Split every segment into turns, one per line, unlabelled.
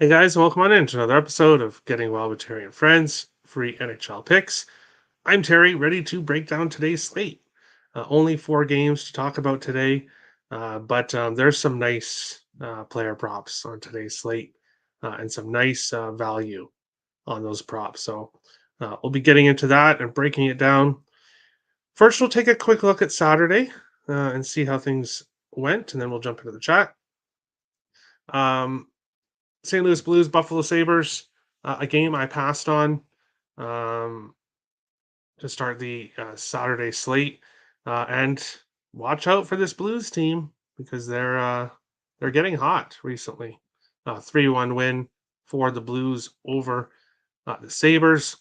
Hey guys, welcome on in to another episode of Getting Well with Terry and Friends, free NHL picks. I'm Terry, ready to break down today's slate. Only four games to talk about today, but there's some nice player props on today's slate and some nice value on those props. So we'll be getting into that and breaking it down. First, we'll take a quick look at Saturday and see how things went, and then we'll jump into the chat. Um, St. Louis Blues, Buffalo Sabres, a game I passed on um, to start the Saturday slate. And watch out for this Blues team because they're getting hot recently. 3-1 win for the Blues over the Sabres.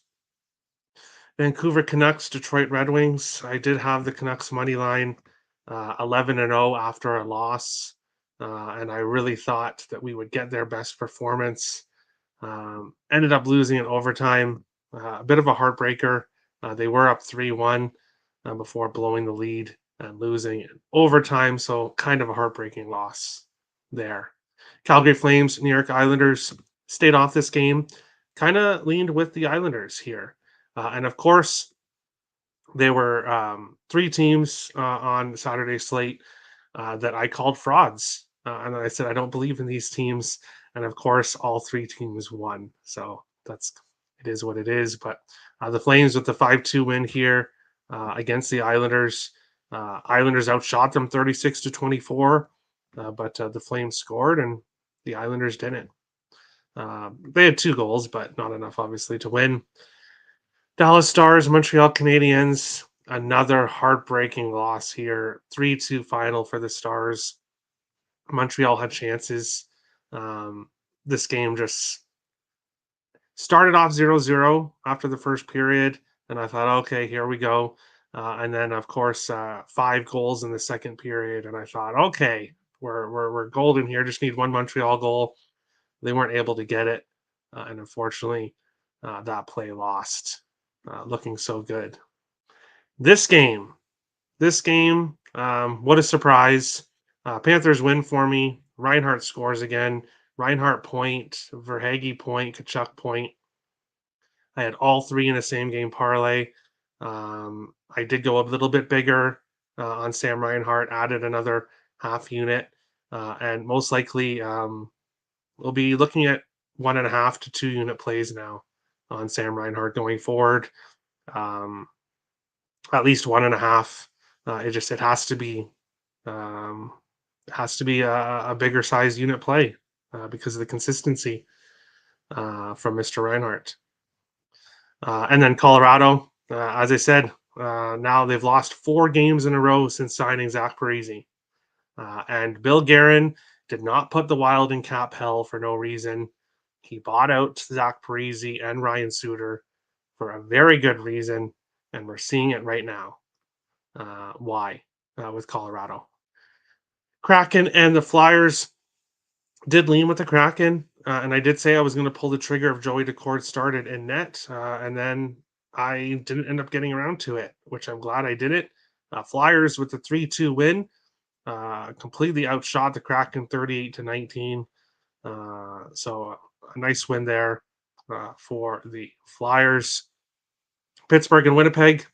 Vancouver Canucks, Detroit Red Wings. I did have the Canucks money line 11-0 after a loss. And I really thought that we would get their best performance. Ended up losing in overtime. A bit of a heartbreaker. They were up 3-1 before blowing the lead and losing in overtime. So kind of a heartbreaking loss there. Calgary Flames, New York Islanders stayed off this game. Kind of leaned with the Islanders here. And of course, there were three teams on Saturday slate that I called frauds. And I said, I don't believe in these teams. And of course, all three teams won. So it is what it is. But the Flames with the 5-2 win here against the Islanders. Islanders outshot them 36-24. But the Flames scored and the Islanders didn't. They had two goals, but not enough, obviously, to win. Dallas Stars, Montreal Canadiens, another heartbreaking loss here. 3-2 final for the Stars. Montreal had chances. Um, this game just started off 0-0 after the first period, and I thought, okay, here we go. And then, of course, 5 goals in the second period, and I thought, okay, we're golden here. Just need one Montreal goal. They weren't able to get it, and unfortunately, that play lost. Looking so good. This game, what a surprise. Panthers win for me. Reinhardt scores again. Reinhardt point, Verhage point, Kachuk point. I had all three in the same game parlay. I did go a little bit bigger on Sam Reinhardt, added another half unit, and most likely we'll be looking at 1.5 to 2 unit plays now on Sam Reinhardt going forward. Um, at least 1.5. It um, has to be a bigger size unit play because of the consistency from Mr. Reinhardt. And then Colorado, as I said, now they've lost 4 games in a row since signing Zach Parise. And Bill Guerin did not put the Wild in cap hell for no reason. He bought out Zach Parise and Ryan Suter for a very good reason, and we're seeing it right now. Why with Colorado? Kraken and the Flyers did lean with the Kraken, and I did say I was going to pull the trigger if Joey Daccord started in net, and then I didn't end up getting around to it, which I'm glad I did it. Flyers with the 3-2 win, completely outshot the Kraken 38-19. So a nice win there for the Flyers. Pittsburgh and Winnipeg.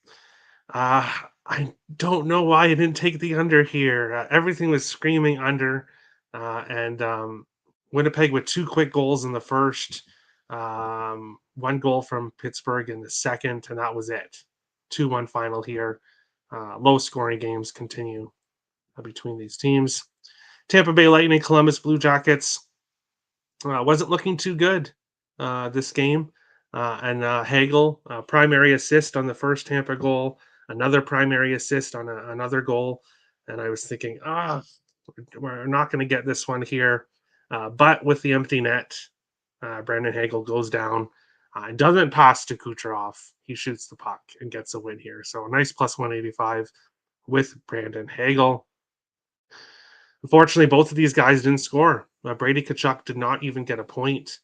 I don't know why I didn't take the under here. Everything was screaming under, and Winnipeg with 2 quick goals in the first, 1 goal from Pittsburgh in the second, and that was it. 2-1 final here. Low scoring games continue between these teams. Tampa Bay Lightning, Columbus Blue Jackets wasn't looking too good this game. And Hagel, primary assist on the first Tampa goal, another primary assist on another goal. And I was thinking, we're not going to get this one here. But with the empty net, Brandon Hagel goes down and doesn't pass to Kucherov. He shoots the puck and gets a win here. So a nice plus 185 with Brandon Hagel. Unfortunately, both of these guys didn't score. Brady Tkachuk did not even get a point.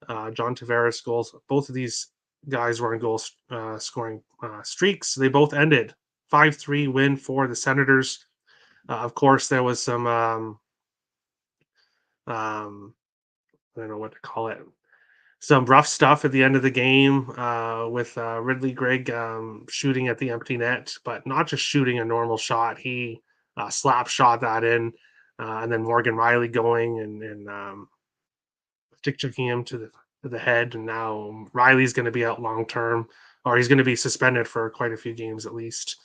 John Tavares goals. Both of these guys were on goal scoring streaks. They both ended 5-3 win for the Senators. Of course, there was some I don't know what to call it. Some rough stuff at the end of the game with Ridley Grigg shooting at the empty net, but not just shooting a normal shot. He slap shot that in, and then Morgan Riley going and stick checking him to the head. And now Riley's going to be out long term, or he's going to be suspended for quite a few games at least,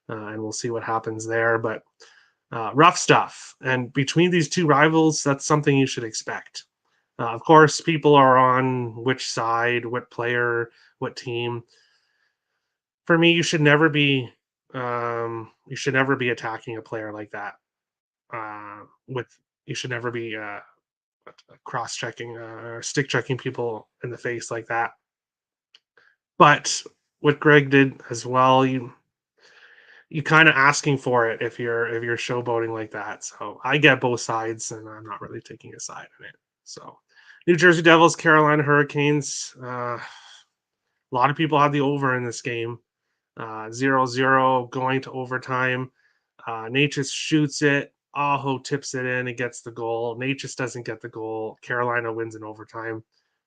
and we'll see what happens there. But rough stuff. And between these two rivals, that's something you should expect. Of course, people are on which side, what player, what team. For me, you should never be attacking a player like that. With you should never be cross checking or stick checking people in the face like that. But what Greg did as well, you kind of asking for it if you're showboating like that. So I get both sides, and I'm not really taking a side in it. So New Jersey Devils, Carolina Hurricanes. A lot of people had the over in this game. 0-0 going to overtime. Natchez shoots it. Aho tips it in and gets the goal. Natchez doesn't get the goal. Carolina wins in overtime.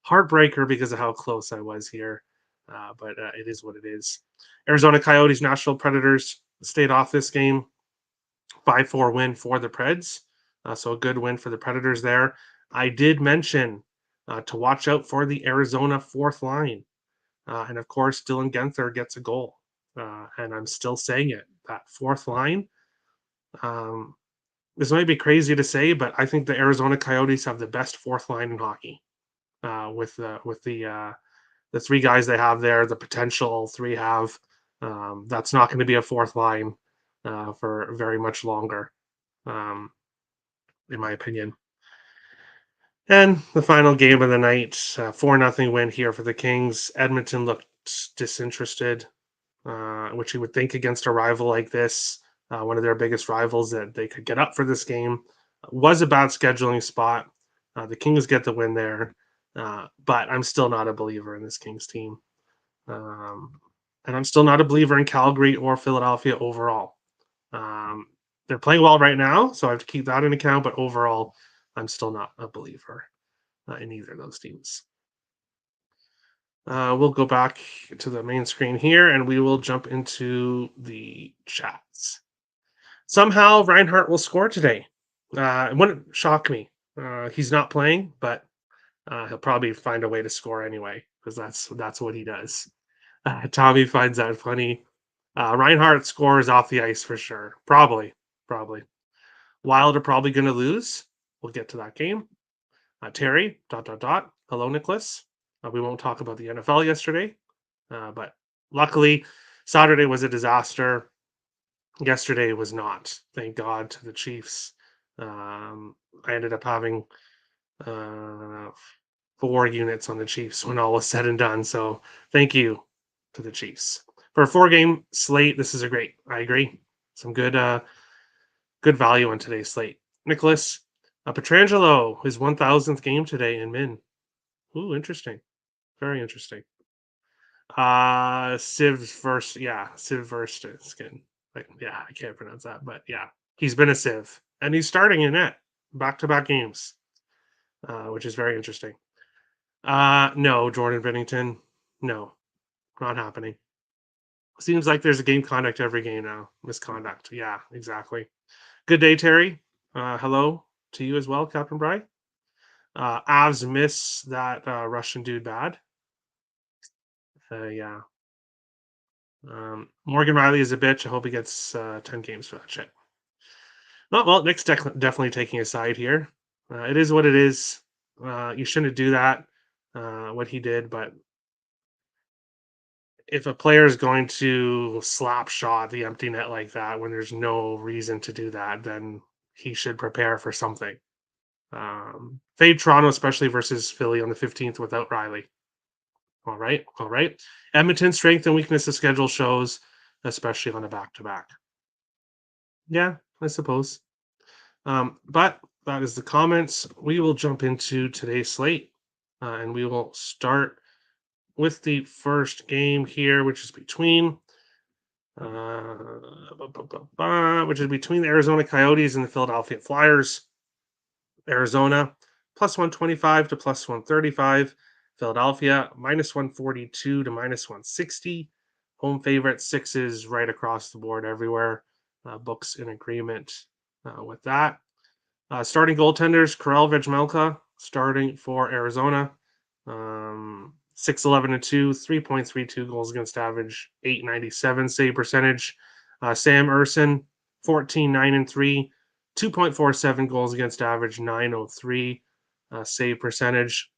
Heartbreaker because of how close I was here, but it is what it is. Arizona Coyotes, Nashville Predators stayed off this game. 5-4 win for the Preds. So a good win for the Predators there. I did mention to watch out for the Arizona fourth line. And of course, Dylan Guenther gets a goal. And I'm still saying it. That fourth line, um, this might be crazy to say, but I think the Arizona Coyotes have the best fourth line in hockey. With the three guys they have there, the potential all three have. That's not going to be a fourth line for very much longer, um, in my opinion. And the final game of the night, 4-0 win here for the Kings. Edmonton looked disinterested, which you would think against a rival like this, one of their biggest rivals, that they could get up for this game. Was a bad scheduling spot. The Kings get the win there, but I'm still not a believer in this Kings team. Um, and I'm still not a believer in Calgary or Philadelphia overall. Um, they're playing well right now, so I have to keep that in account. But overall, I'm still not a believer in either of those teams. We'll go back to the main screen here, and we will jump into the chats. Somehow, Reinhardt will score today. It wouldn't shock me. He's not playing, but he'll probably find a way to score anyway, because that's what he does. Tommy finds that funny. Reinhardt scores off the ice for sure. Probably. Wild are probably going to lose. We'll get to that game. Terry, ... Hello, Nicholas. We won't talk about the NFL yesterday, but luckily, Saturday was a disaster. Yesterday was not. Thank God to the Chiefs. I ended up having 4 units on the Chiefs when all was said and done. So thank you to the Chiefs. For a 4-game slate, this is a great. I agree. Some good value on today's slate. Nicholas, Petrangelo, his 1,000th game today in Min. Ooh, interesting. Very interesting. Civ versus Skin. Like, yeah, I can't pronounce that, but yeah, he's been a Civ, and he's starting in net back-to-back games, which is very interesting. No, Jordan Bennington, no, not happening. Seems like there's a game conduct every game now. Misconduct. Yeah, exactly. Good day, Terry. Hello to you as well, Captain Bry. Avs miss that Russian dude bad. Yeah. Morgan Riley is a bitch. I hope he gets 10 games for that shit. Well, Nick's definitely taking a side here. It is what it is. You shouldn't do that, what he did, but if a player is going to slap shot the empty net like that when there's no reason to do that, then he should prepare for something. Fade Toronto, especially versus Philly on the 15th without Riley. All right. Edmonton's strength and weakness of schedule shows, especially on a back-to-back. Yeah, I suppose. But that is the comments. We will jump into today's slate, and we will start with the first game here, which is between the Arizona Coyotes and the Philadelphia Flyers. Arizona plus 125 to plus 135. Philadelphia, minus 142 to minus 160. Home favorite, sixes right across the board everywhere. Books in agreement with that. Starting goaltenders, Karel Vejmelka, starting for Arizona. 6-11 and 2, 3.32 goals against average, 897 save percentage. Sam Urson, 14-9 and 3, 2.47 goals against average, 903 save percentage.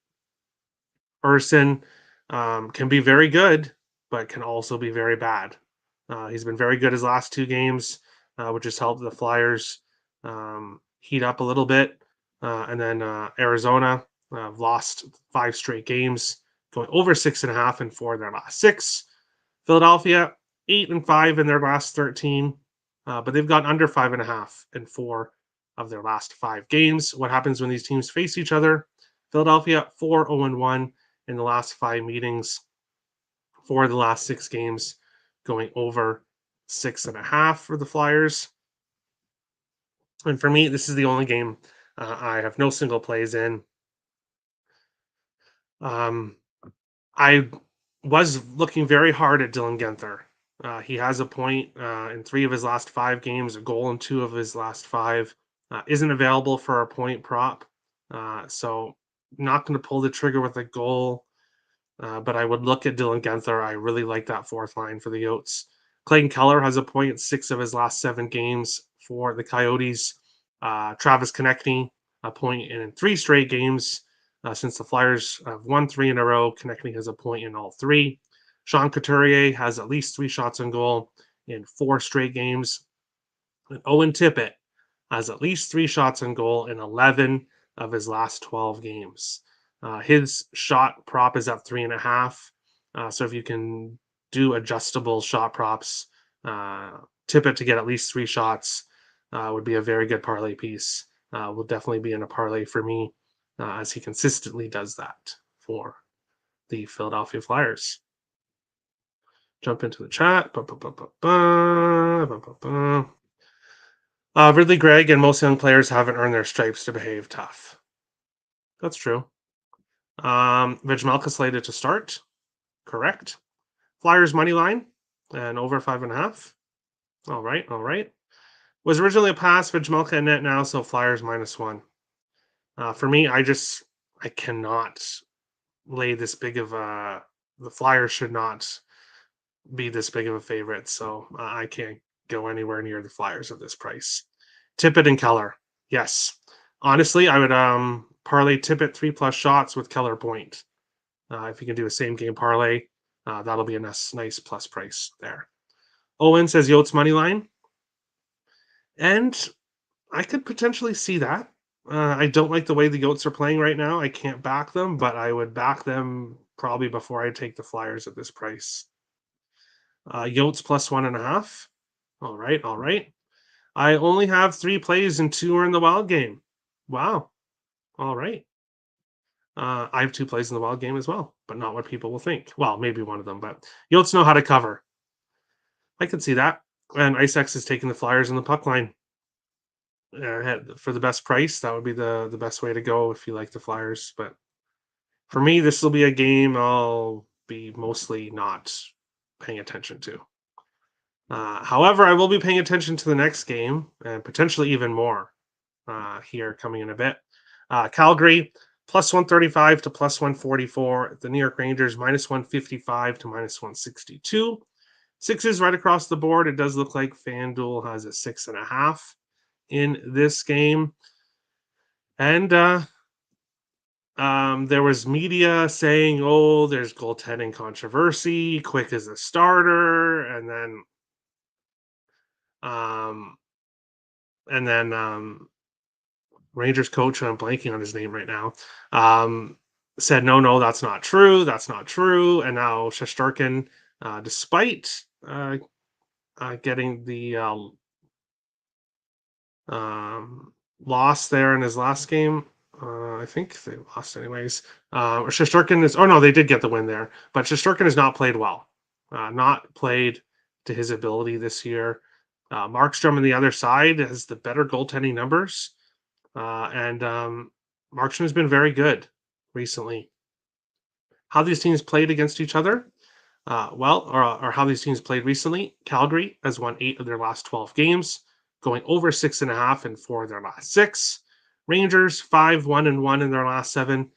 Urson can be very good, but can also be very bad. He's been very good his last two games, which has helped the Flyers heat up a little bit. And then Arizona lost 5 straight games, going over 6.5 and 4 in their last 6. Philadelphia, 8-5 in their last 13, but they've gone under 5.5 and 4 of their last 5 games. What happens when these teams face each other? Philadelphia, 4-0-1 in the last 5 meetings. 4 of the last 6 games, going over 6.5 for the Flyers. And for me, this is the only game I have no single plays in. I was looking very hard at Dylan Guenther. He has a point in 3 of his last 5 games, a goal in 2 of his last 5. Isn't available for a point prop. So not going to pull the trigger with a goal. But I would look at Dylan Guenther. I really like that fourth line for the Yotes. Clayton Keller has a point in 6 of his last 7 games for the Coyotes. Travis Konechny, a point in 3 straight games. Since the Flyers have won 3 in a row, Konechny has a point in all 3. Sean Couturier has at least 3 shots on goal in 4 straight games. And Owen Tippett has at least 3 shots on goal in 11 of his last 12 games. His shot prop is at 3.5. So if you can do adjustable shot props, Tippett to get at least 3 shots would be a very good parlay piece. Will definitely be in a parlay for me as he consistently does that for the Philadelphia Flyers. Jump into the chat. Ridley Gregg and most young players haven't earned their stripes to behave tough. That's true. Vejmelka slated to start. Correct. Flyers money line and over 5.5. All right. Was originally a pass. Vejmelka in net now, so Flyers -1. For me, I cannot lay this big of a. The Flyers should not be this big of a favorite, so I can't go anywhere near the Flyers at this price. Tippett and Keller, yes. Honestly, I would parlay Tippett 3+ shots with Keller point. If you can do a same game parlay, that'll be a nice plus price there. Owen says Yotes money line, and I could potentially see that. I don't like the way the Yotes are playing right now. I can't back them, but I would back them probably before I take the Flyers at this price. Yotes +1.5. All right. I only have 3 plays and 2 are in the wild game. Wow. All right. I have 2 plays in the wild game as well, but not what people will think. Well, maybe one of them, but Yotes know how to cover. I can see that. And IceX is taking the Flyers in the puck line. For the best price, that would be the best way to go if you like the Flyers. But for me, this will be a game I'll be mostly not paying attention to. However, I will be paying attention to the next game and potentially even more here coming in a bit. Calgary +135 to +144. The New York Rangers -155 to -162. Sixes right across the board. It does look like FanDuel has a 6.5 in this game. And there was media saying, oh, there's goaltending controversy. Quick is a starter. And then Rangers coach, and I'm blanking on his name right now, said, no, that's not true. That's not true. And now Shesterkin, despite getting the loss there in his last game, I think they lost anyways. Shesterkin is, no, they did get the win there, but Shesterkin has not played well, not played to his ability this year. Markstrom on the other side has the better goaltending numbers. And Markstrom has been very good recently. How these teams played against each other? Or how these teams played recently. Calgary has won 8 of their last 12 games, going over 6.5 in 4 of their last 6. Rangers, 5-1-1 in their last 7,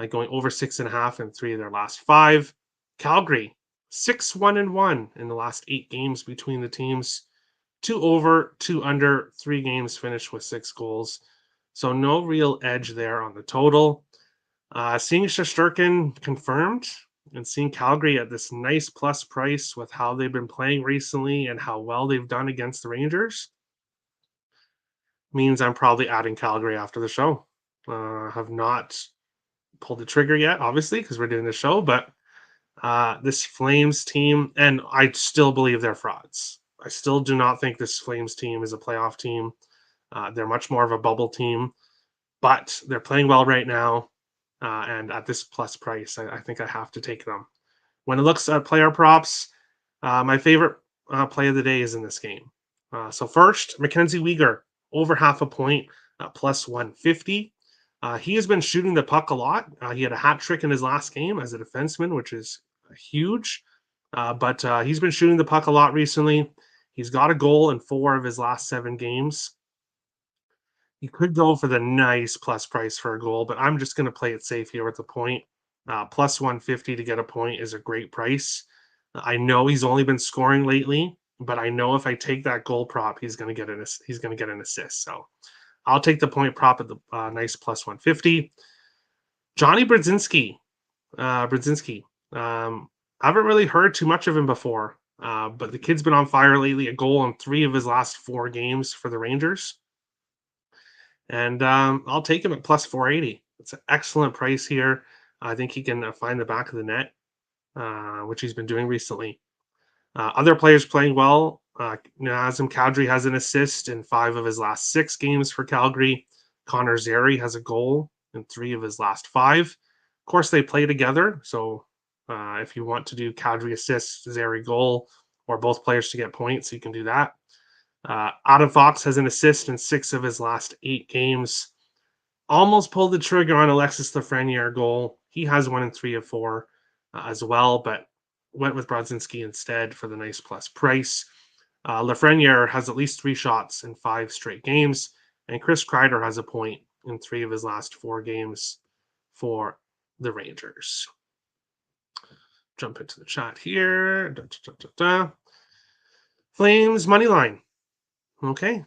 going over 6.5 in 3 of their last 5. Calgary, 6-1-1 in the last 8 games between the teams. 2 over, 2 under, 3 games finished with 6 goals. So no real edge there on the total. Seeing Shesterkin confirmed and seeing Calgary at this nice plus price with how they've been playing recently and how well they've done against the Rangers means I'm probably adding Calgary after the show. Have not pulled the trigger yet, obviously, because we're doing the show, but this Flames team, and I still believe they're frauds. I still do not think this Flames team is a playoff team. They're much more of a bubble team, but they're playing well right now. And at this plus price, I think I have to take them. When it looks at player props, my favorite play of the day is in this game. So first, Mackenzie Weegar, over half a point, plus 150. He has been shooting the puck a lot. He had a hat trick in his last game as a defenseman, which is huge. But he's been shooting the puck a lot recently. He's got a goal in 4 of his last 7 games. You could go for the nice plus price for a goal, but I'm just going to play it safe here with the point. Plus 150 to get a point is a great price. I know he's only been scoring lately, but I know if I take that goal prop, he's going to get an assist. So I'll take the point prop at the nice plus 150. Johnny Brodzinski. Brodzinski. I haven't really heard too much of him before, but the kid's been on fire lately. A goal in 3 of his last 4 games for the Rangers. And I'll take him at plus 480. It's an excellent price here. I think he can find the back of the net, which he's been doing recently. Other players playing well. Nazem Kadri has an assist in 5 of his last 6 games for Calgary. Connor Zary has a goal in 3 of his last 5. Of course, they play together. So if you want to do Kadri assist, Zary goal, or both players to get points, you can do that. Adam Fox has an assist in 6 of his last 8 games. Almost pulled the trigger on Alexis Lafreniere goal. He has 1 in 3 of 4 as well, but went with Brodzinski instead for the nice plus price. Lafreniere has at least 3 shots in 5 straight games, and Chris Kreider has a point in 3 of his last 4 games for the Rangers. Jump into the chat here. Flames money line. Okay.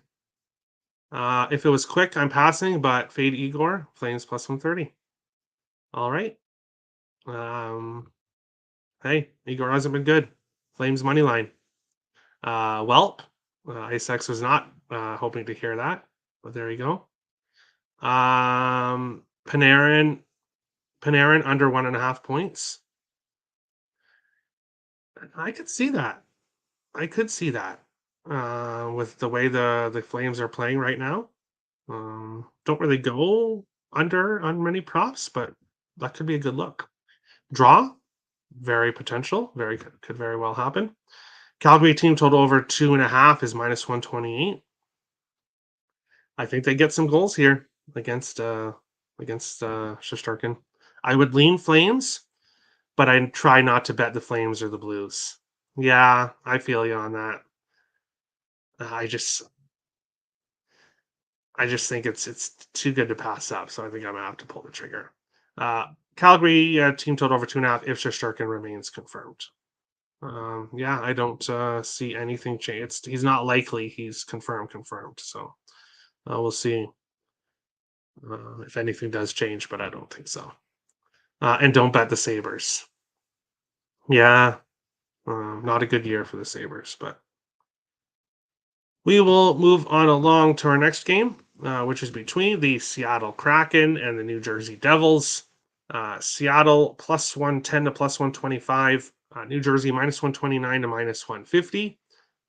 If it was quick, I'm passing, but fade Igor, Flames plus 130. All right. Hey, Igor hasn't been good. Flames money line. IceX was not hoping to hear that, but there you go. Panarin under 1.5 points. I could see that. With the way the Flames are playing right now. Don't really go under on many props, but that could be a good look. Draw, very potential, could very well happen. Calgary team total over 2.5 is minus 128. I think they get some goals here against Shesterkin. I would lean Flames, but I try not to bet the Flames or the Blues. Yeah, I feel you on that. I just think it's too good to pass up, so I think I'm gonna have to pull the trigger. Calgary team total over 2.5 if Shesterkin remains confirmed. I don't see anything change. He's not likely. He's confirmed. So we'll see if anything does change, but I don't think so. And don't bet the Sabres. Yeah, not a good year for the Sabres, but we will move on along to our next game, which is between the Seattle Kraken and the New Jersey Devils. Seattle plus 110 to plus 125. New Jersey minus 129 to minus 150.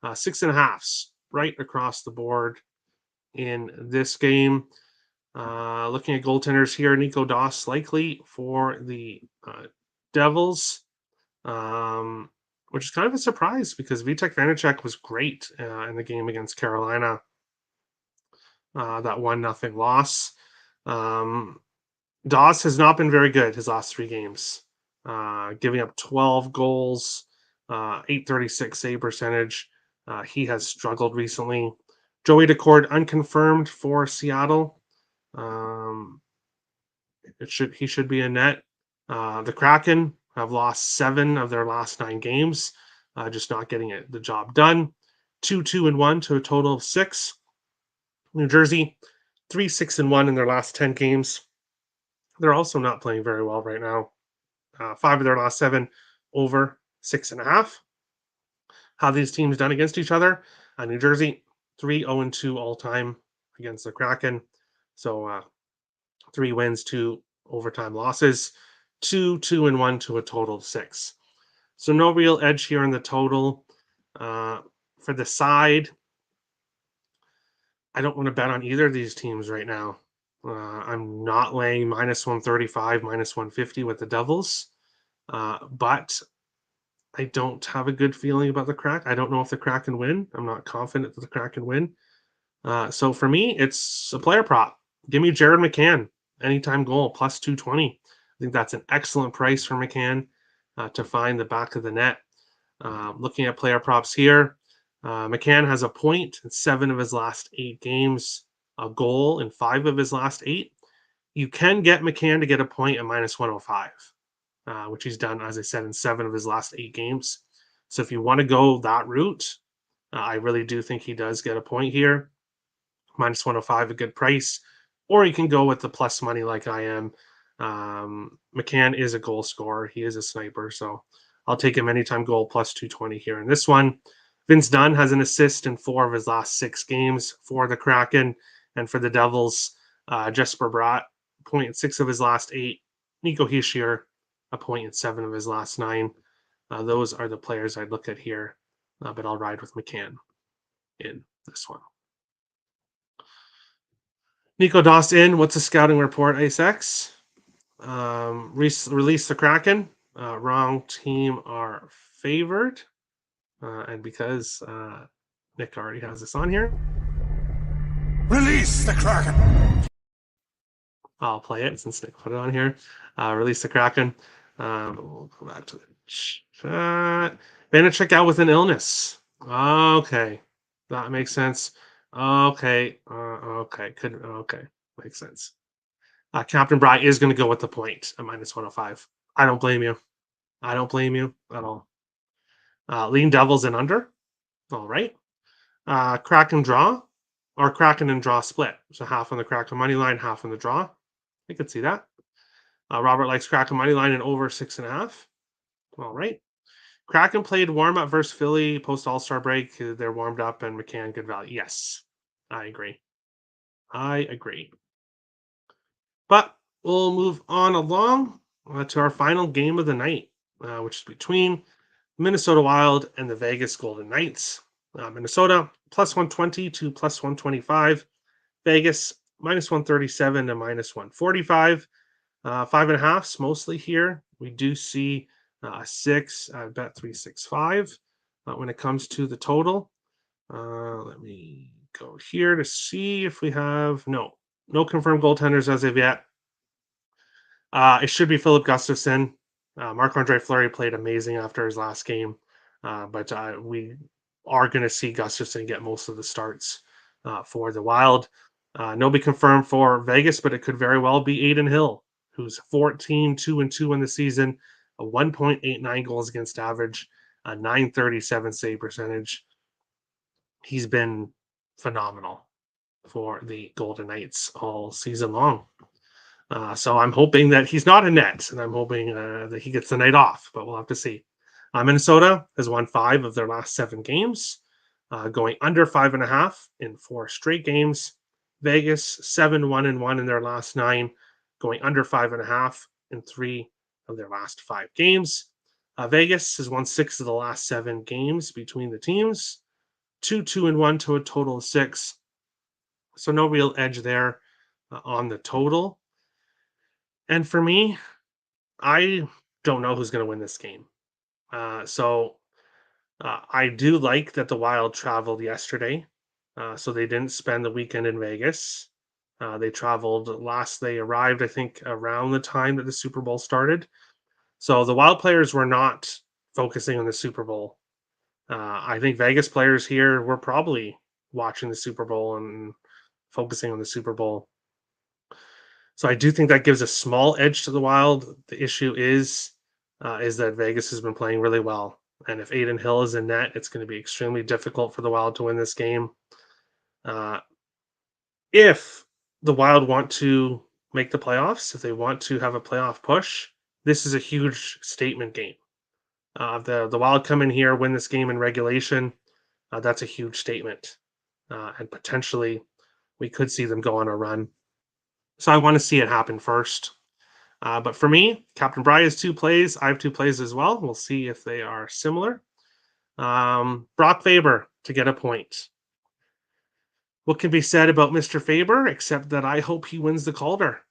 6.5s right across the board in this game. Looking at goaltenders here, Nico Doss likely for the Devils, which is kind of a surprise because Vitek Vanacek was great in the game against Carolina. That 1-0 loss. Doss has not been very good his last 3 games, giving up 12 goals, 836 save percentage. He has struggled recently. Joey Daccord unconfirmed for Seattle. Um, he should be in net. The Kraken have lost 7 of their last 9 games, just not getting the job done. 2-2-1 to a total of 6. New Jersey 3-6-1 in their last 10 games. They're also not playing very well right now. 5 of their last 7 over 6.5. How these teams done against each other? New Jersey 3-0-2 all time against the Kraken. So 3 wins, 2 overtime losses, 2-2-1 to a total of 6. So no real edge here in the total. For the side, I don't want to bet on either of these teams right now. I'm not laying minus 135, minus 150 with the Devils. But I don't have a good feeling about the Kraken. I don't know if the Kraken can win. I'm not confident that the Kraken can win. So for me, it's a player prop. Give me Jared McCann, anytime goal, plus 220. I think that's an excellent price for McCann to find the back of the net. Looking at player props here, McCann has a point in 7 of his last 8 games, a goal in 5 of his last 8. You can get McCann to get a point at minus 105, which he's done, as I said, in 7 of his last 8 games. So if you want to go that route, I really do think he does get a point here. Minus 105, a good price. Or you can go with the plus money like I am. McCann is a goal scorer. He is a sniper. So I'll take him anytime goal plus 220 here in this one. Vince Dunn has an assist in 4 of his last 6 games for the Kraken. And for the Devils, Jesper Bratt, point in 6 of his last 8. Nico Hischier, a point in 7 of his last 9. Those are the players I'd look at here. But I'll ride with McCann in this one. Nico Doss in. What's the scouting report, ASX? Release the Kraken. Wrong team are favored. And because Nick already has this on here,
release the Kraken.
I'll play it since Nick put it on here. Release the Kraken. We'll go back to the chat. Vanacek out with an illness. Okay, that makes sense. Okay, makes sense. Captain Bry is going to go with the point at minus 105. I don't blame you. I don't blame you at all. Lean Devils and under. All right. Kraken draw or Kraken and draw split. So half on the Kraken money line, half on the draw. I could see that. Robert likes Kraken money line and over 6.5. All right. Kraken played warm up versus Philly post All-Star break. They're warmed up and McCann good value. Yes, I agree. But we'll move on along to our final game of the night, which is between Minnesota Wild and the Vegas Golden Knights. Minnesota plus 120 to plus 125. Vegas minus 137 to minus 145. 5.5s mostly here. We do see 6 bet 365 when it comes to the total. Let me go here to see if we have no confirmed goaltenders as of yet. It should be Philip Gustafsson. Marc-Andre Fleury played amazing after his last game, but we are going to see Gustafsson get most of the starts for the Wild. Nobody confirmed for Vegas, but it could very well be Aiden Hill, who's 14-2-2 in the season, a 1.89 goals against average, a 937 save percentage. He's been phenomenal for the Golden Knights all season long. So I'm hoping that he's not a net, and I'm hoping that he gets the night off, but we'll have to see. Minnesota has won 5 of their last 7 games, going under 5.5 in 4 straight games. Vegas 7-1-1 in their last 9, going under 5.5 in 3 of their last 5 games. Vegas has won 6 of the last 7 games between the teams, 2-2-1 to a total of 6. So no real edge there on the total. And for me, I don't know who's going to win this game. So I do like that the Wild traveled yesterday. So they didn't spend the weekend in Vegas. They traveled last. They arrived, I think, around the time that the Super Bowl started. So the Wild players were not focusing on the Super Bowl. I think Vegas players here were probably watching the Super Bowl and focusing on the Super Bowl. So I do think that gives a small edge to the Wild. The issue is that Vegas has been playing really well, and if Aiden Hill is in net, it's going to be extremely difficult for the Wild to win this game. Uh, if the Wild want to make the playoffs, if they want to have a playoff push, this is a huge statement game. The Wild come in here, win this game in regulation. That's a huge statement, and potentially we could see them go on a run. So I want to see it happen first. But for me, Captain Bry has 2 plays. I have 2 plays as well. We'll see if they are similar. Brock Faber to get a point. What can be said about Mr. Faber except that I hope he wins the Calder?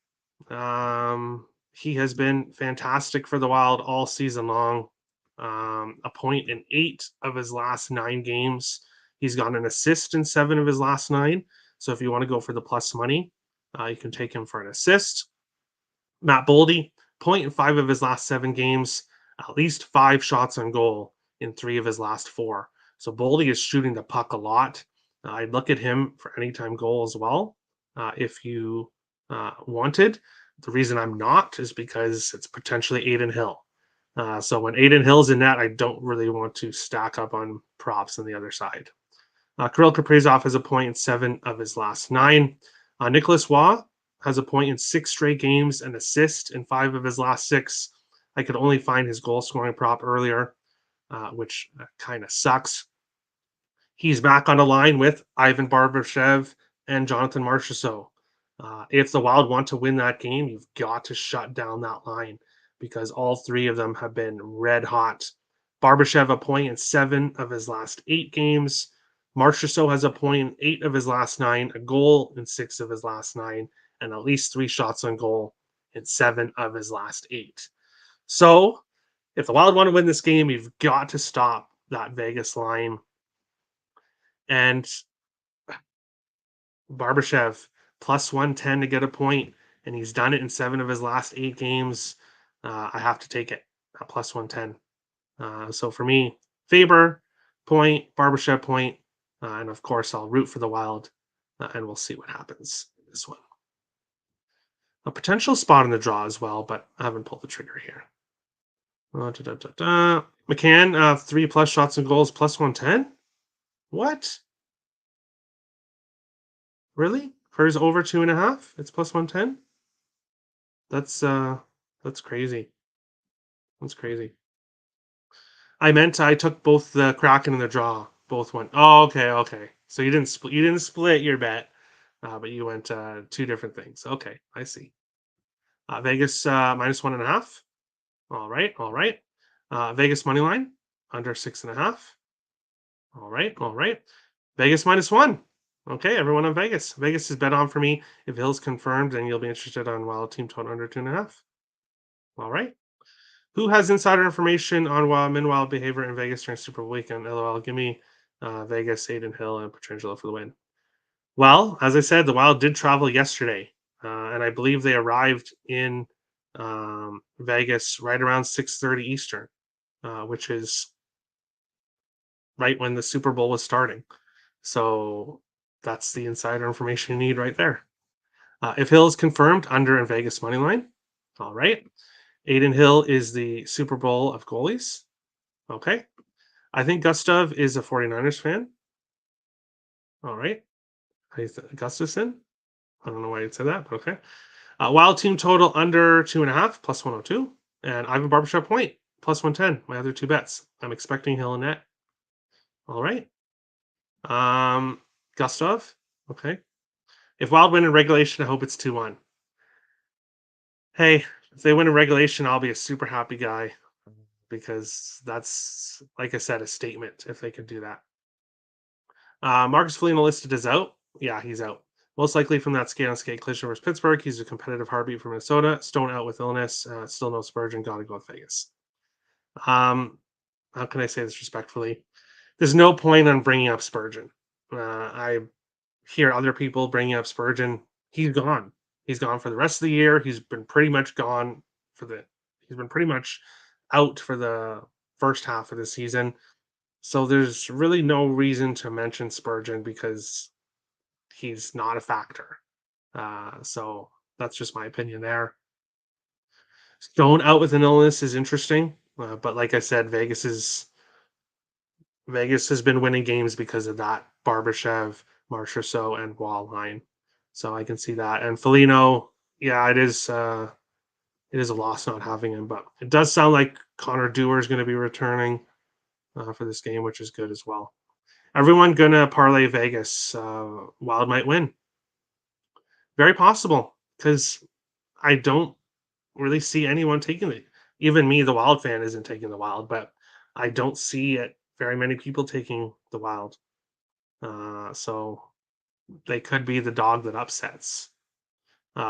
He has been fantastic for the Wild all season long. A point in 8 of his last 9 games. He's got an assist in 7 of his last 9. So if you want to go for the plus money, you can take him for an assist. Matt Boldy, point in 5 of his last 7 games, at least 5 shots on goal in 3 of his last 4. So Boldy is shooting the puck a lot. I'd look at him for anytime goal as well if you wanted. The reason I'm not is because it's potentially Aiden Hill. So when Aiden Hill's in net, I don't really want to stack up on props on the other side. Kirill Kaprizov has a point in 7 of his last 9. Nicholas Waugh has a point in 6 straight games, an assist in 5 of his last 6. I could only find his goal scoring prop earlier, which kind of sucks. He's back on the line with Ivan Barbashev and Jonathan Marchessault. If the Wild want to win that game, you've got to shut down that line because all 3 of them have been red hot. Barbashev a point in 7 of his last 8 games. Marchessault has a point in 8 of his last 9, a goal in 6 of his last 9, and at least 3 shots on goal in 7 of his last 8. So if the Wild want to win this game, you've got to stop that Vegas line. And Barbashev plus 110 to get a point, and he's done it in 7 of his last 8 games. I have to take it at plus 110. So for me, Faber point, Barbashev point, and of course I'll root for the Wild, and we'll see what happens in this one. A potential spot in the draw as well, but I haven't pulled the trigger here. McCann, 3+ shots and goals, plus 110. What? Really? For his over 2.5, it's plus 110. That's crazy. That's crazy. I took both the Kraken and the draw. Both went. Oh, okay. So you didn't split your bet, but you went 2 different things. Okay, I see. Vegas minus 1.5. All right. Vegas money line under 6.5. All right. Vegas minus 1. Okay, everyone on Vegas. Vegas is bet on for me. If Hill's confirmed, then you'll be interested on Wild team total under 2.5. All right. Who has insider information on Wild behavior in Vegas during Super Bowl weekend? LOL. Give me Vegas, Aiden Hill, and Petrangelo for the win. Well, as I said, the Wild did travel yesterday, and I believe they arrived in Vegas right around 6:30 Eastern, which is right when the Super Bowl was starting. So that's the insider information you need right there. If Hill is confirmed, under in Vegas money line. All right. Aiden Hill is the Super Bowl of goalies. Okay. I think Gustav is a 49ers fan. All right. Gustafson. I don't know why you'd say that, but okay. Wild team total under 2.5, plus 102. And Ivan Barbashev point, plus 110. My other 2 bets. I'm expecting Hill and net. All right. Gustav. Okay. If Wild win in regulation, I hope it's 2-1. Hey, if they win in regulation, I'll be a super happy guy because that's, like I said, a statement if they could do that. Marcus Foligno listed as out. Yeah, he's out. Most likely from that skate-on-skate collision versus Pittsburgh. He's a competitive heartbeat for Minnesota. Stone out with illness. Still no Spurgeon. Got to go with Vegas. How can I say this respectfully? There's no point on bringing up Spurgeon. I hear other people bringing up Spurgeon. he's gone. He's gone for the rest of the year. He's been pretty much gone for the. He's been pretty much out for the first half of the season. So there's really no reason to mention Spurgeon because he's not a factor. So that's just my opinion there. Stone out with an illness is interesting, but like I said, Vegas has been winning games because of that Barbashev, Marchessault, and Wall line. So I can see that. And Foligno, yeah, it is a loss not having him, but it does sound like Connor Dewar is going to be returning for this game, which is good as well. Everyone gonna parlay Vegas. Wild might win. Very possible because I don't really see anyone taking it. Even me, the Wild fan, isn't taking the Wild, but I don't see it very many people taking the Wild. So they could be the dog that upsets.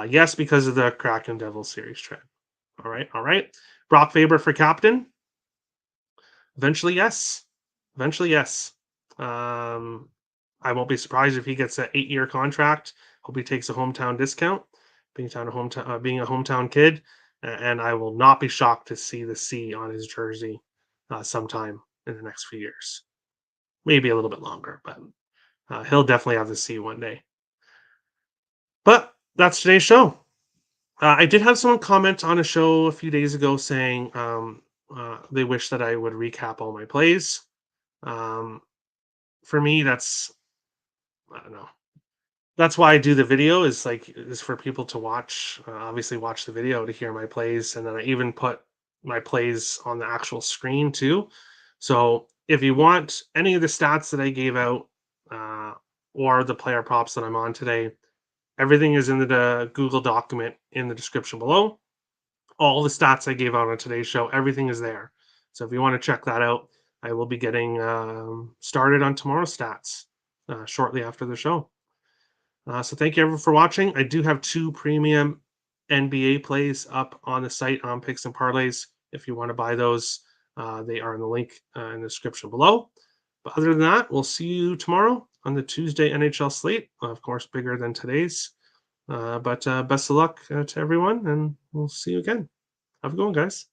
Yes, because of the Kraken Devil series trend. All right, all right. Brock Faber for captain. Eventually, yes. Eventually, yes. Um, I won't be surprised if he gets an 8-year contract. Hope he takes a hometown discount, being a hometown kid, and I will not be shocked to see the C on his jersey sometime in the next few years. Maybe a little bit longer, but he'll definitely have the C one day. But that's today's show. I did have someone comment on a show a few days ago saying they wish that I would recap all my plays. Um, for me, I don't know. That's why I do the video is for people to watch. Obviously, watch the video to hear my plays, and then I even put my plays on the actual screen too. So if you want any of the stats that I gave out, uh, or the player props that I'm on today, everything is in the Google document in the description below. All the stats I gave out on today's show, everything is there. So if you want to check that out, I will be getting started on tomorrow's stats shortly after the show. So thank you everyone for watching. I do have 2 premium NBA plays up on the site on Picks and Parlays. If you want to buy those, they are in the link in the description below. But other than that, we'll see you tomorrow on the Tuesday NHL slate. Of course, bigger than today's. But best of luck to everyone, and we'll see you again. Have a good one, guys.